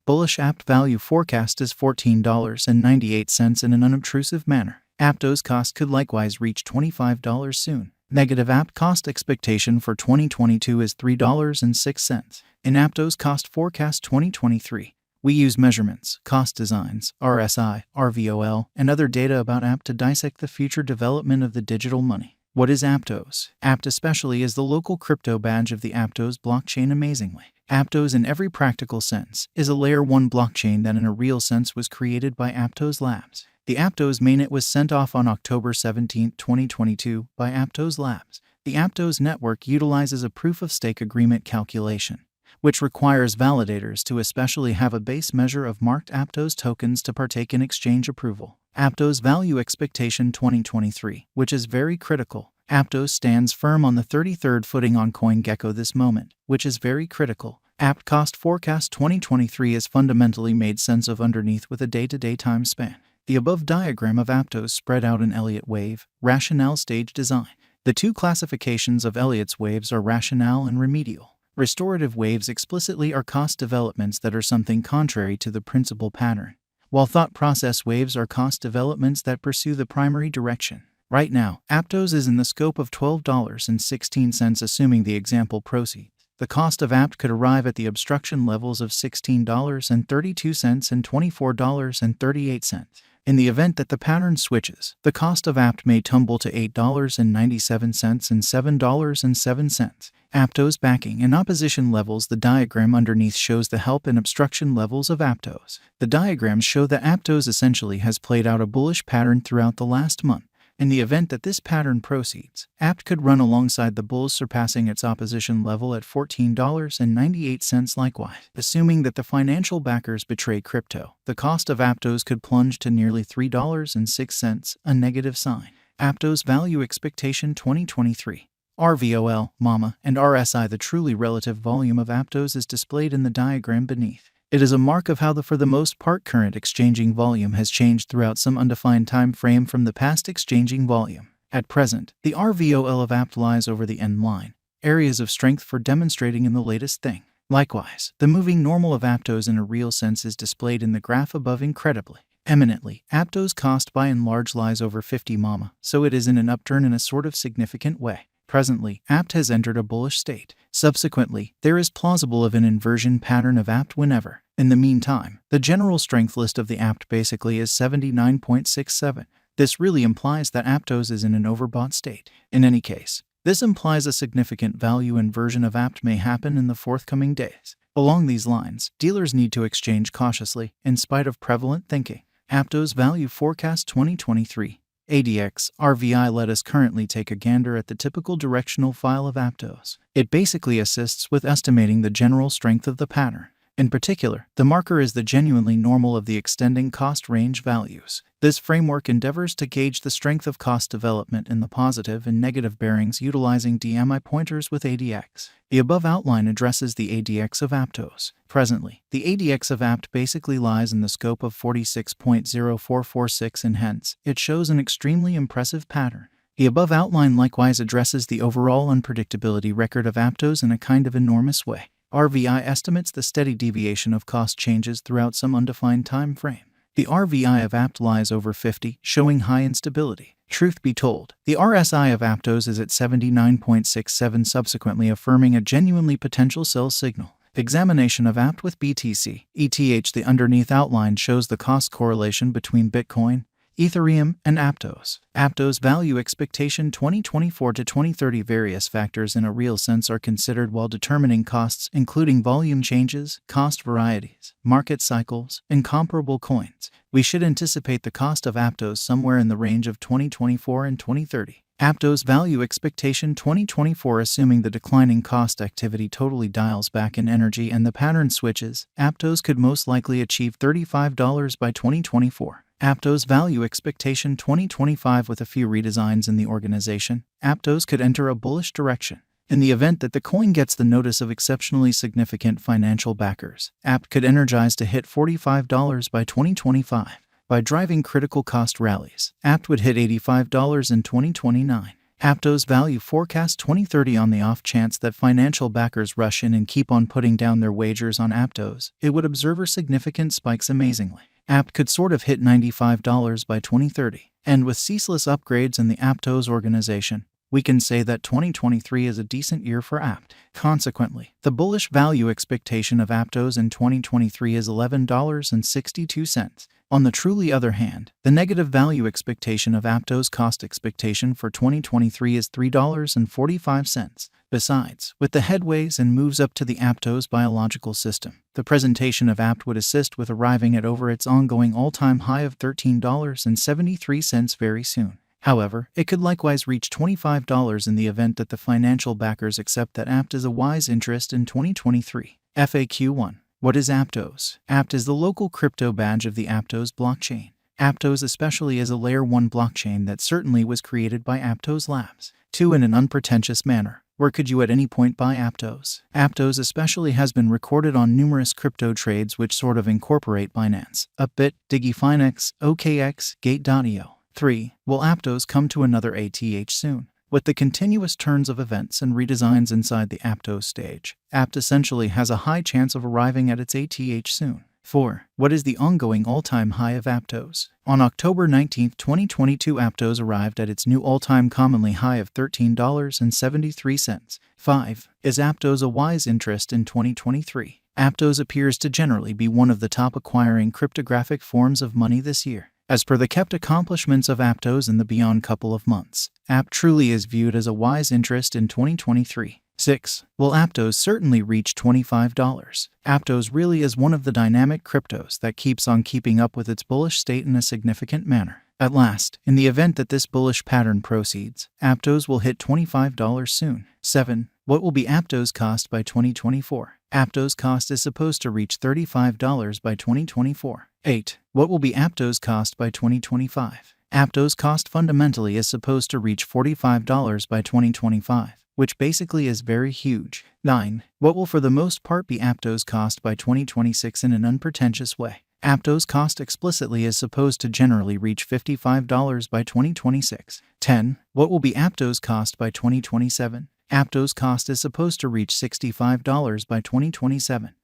Bullish Apt value forecast is $14.98 in an unobtrusive manner. Aptos cost could likewise reach $25 soon. Negative Apt cost expectation for 2022 is $3.06. In Aptos cost forecast 2023, we use measurements, cost designs, RSI, RVOL, and other data about Apt to dissect the future development of the digital money. What is Aptos? Apt especially is the local crypto badge of the Aptos blockchain. Amazingly, Aptos in every practical sense is a layer 1 blockchain that in a real sense was created by Aptos Labs. The Aptos mainnet was sent off on October 17, 2022 by Aptos Labs. The Aptos network utilizes a proof-of-stake agreement calculation, which requires validators to especially have a base measure of marked Aptos tokens to partake in exchange approval. Aptos value expectation 2023, which is very critical. Aptos stands firm on the 33rd footing on CoinGecko this moment, which is very critical. Apt cost forecast 2023 is fundamentally made sense of underneath with a day-to-day time span. The above diagram of Aptos spread out in Elliott wave, rationale stage design. The two classifications of Elliott's waves are rationale and remedial. Restorative waves explicitly are cost developments that are something contrary to the principal pattern, while thought process waves are cost developments that pursue the primary direction. Right now, Aptos is in the scope of $12.16 assuming the example proceeds. The cost of Apt could arrive at the obstruction levels of $16.32 and $24.38. In the event that the pattern switches, the cost of Apt may tumble to $8.97 and $7.07. Aptos backing and opposition levels. The diagram underneath shows the help and obstruction levels of Aptos. The diagrams show that Aptos essentially has played out a bullish pattern throughout the last month. In the event that this pattern proceeds, Apt could run alongside the bulls, surpassing its opposition level at $14.98 likewise. Assuming that the financial backers betray crypto, the cost of Aptos could plunge to nearly $3.06, a negative sign. Aptos value expectation 2023. RVOL, MAMA, and RSI. The truly relative volume of Aptos is displayed in the diagram beneath. It is a mark of how the for the most part current exchanging volume has changed throughout some undefined time frame from the past exchanging volume. At present, the RVOL of Apt lies over the end line, areas of strength for demonstrating in the latest thing. Likewise, the moving normal of Aptos in a real sense is displayed in the graph above. Incredibly, eminently, Aptos cost by and large lies over 50 MAMA, so it is in an upturn in a sort of significant way. Presently, Apt has entered a bullish state. Subsequently, there is plausible of an inversion pattern of Apt whenever. In the meantime, the general strength list of the Apt basically is 79.67. This really implies that Aptos is in an overbought state. In any case, this implies a significant value inversion of Apt may happen in the forthcoming days. Along these lines, dealers need to exchange cautiously, in spite of prevalent thinking. Aptos value forecast 2023. ADX, RVI. Let us currently take a gander at the typical directional file of Aptos. It basically assists with estimating the general strength of the pattern. In particular, the marker is the genuinely normal of the extending cost range values. This framework endeavors to gauge the strength of cost development in the positive and negative bearings utilizing DMI pointers with ADX. The above outline addresses the ADX of Aptos. Presently, the ADX of Apt basically lies in the scope of 46.0446 and hence, it shows an extremely impressive pattern. The above outline likewise addresses the overall unpredictability record of Aptos in a kind of enormous way. RVI estimates the steady deviation of cost changes throughout some undefined time frame. The RVI of Apt lies over 50, showing high instability. Truth be told, the RSI of Aptos is at 79.67, subsequently affirming a genuinely potential sell signal. Examination of Apt with BTC, ETH. The underneath outline shows the cost correlation between Bitcoin, Ethereum, and Aptos. Aptos value expectation 2024 to 2030. Various factors in a real sense are considered while determining costs, including volume changes, cost varieties, market cycles, and comparable coins. We should anticipate the cost of Aptos somewhere in the range of 2024 and 2030. Aptos value expectation 2024. Assuming the declining cost activity totally dials back in energy and the pattern switches, Aptos could most likely achieve $35 by 2024. Aptos value expectation 2025. With a few redesigns in the organization, Aptos could enter a bullish direction. In the event that the coin gets the notice of exceptionally significant financial backers, Apt could energize to hit $45 by 2025. By driving critical cost rallies, Apt would hit $85 in 2029. Aptos Value Forecast 2030. On the off chance that financial backers rush in and keep on putting down their wagers on Aptos, it would observe significant spikes amazingly. Apt could sort of hit $95 by 2030. And with ceaseless upgrades in the Aptos organization, we can say that 2023 is a decent year for Apt. Consequently, the bullish value expectation of Aptos in 2023 is $11.62. On the truly other hand, the negative value expectation of Aptos cost expectation for 2023 is $3.45. Besides, with the headways and moves up to the Aptos biological system, the presentation of Apt would assist with arriving at over its ongoing all-time high of $13.73 very soon. However, it could likewise reach $25 in the event that the financial backers accept that Apt is a wise interest in 2023. FAQ 1. What is Aptos? Apt is the local crypto badge of the Aptos blockchain. Aptos especially is a Layer 1 blockchain that certainly was created by Aptos Labs. 2. In an unpretentious manner, where could you at any point buy Aptos? Aptos especially has been recorded on numerous crypto trades which sort of incorporate Binance, Upbit, DigiFinex, OKX, Gate.io. 3. Will Aptos come to another ATH soon? With the continuous turns of events and redesigns inside the Aptos stage, Apt essentially has a high chance of arriving at its ATH soon. 4. What is the ongoing all-time high of Aptos? On October 19, 2022, Aptos arrived at its new all-time commonly high of $13.73. 5. Is Aptos a wise interest in 2023? Aptos appears to generally be one of the top acquiring cryptographic forms of money this year. As per the kept accomplishments of Aptos in the beyond couple of months, Apt truly is viewed as a wise interest in 2023. 6. Will Aptos certainly reach $25? Aptos really is one of the dynamic cryptos that keeps on keeping up with its bullish state in a significant manner. At last, in the event that this bullish pattern proceeds, Aptos will hit $25 soon. 7. What will be Aptos cost by 2024? Aptos cost is supposed to reach $35 by 2024. 8. What will be Aptos cost by 2025? Aptos cost fundamentally is supposed to reach $45 by 2025, which basically is very huge. 9. What will for the most part be Aptos cost by 2026 in an unpretentious way? Aptos cost explicitly is supposed to generally reach $55 by 2026. 10. What will be Aptos cost by 2027? Aptos cost is supposed to reach $65 by 2027.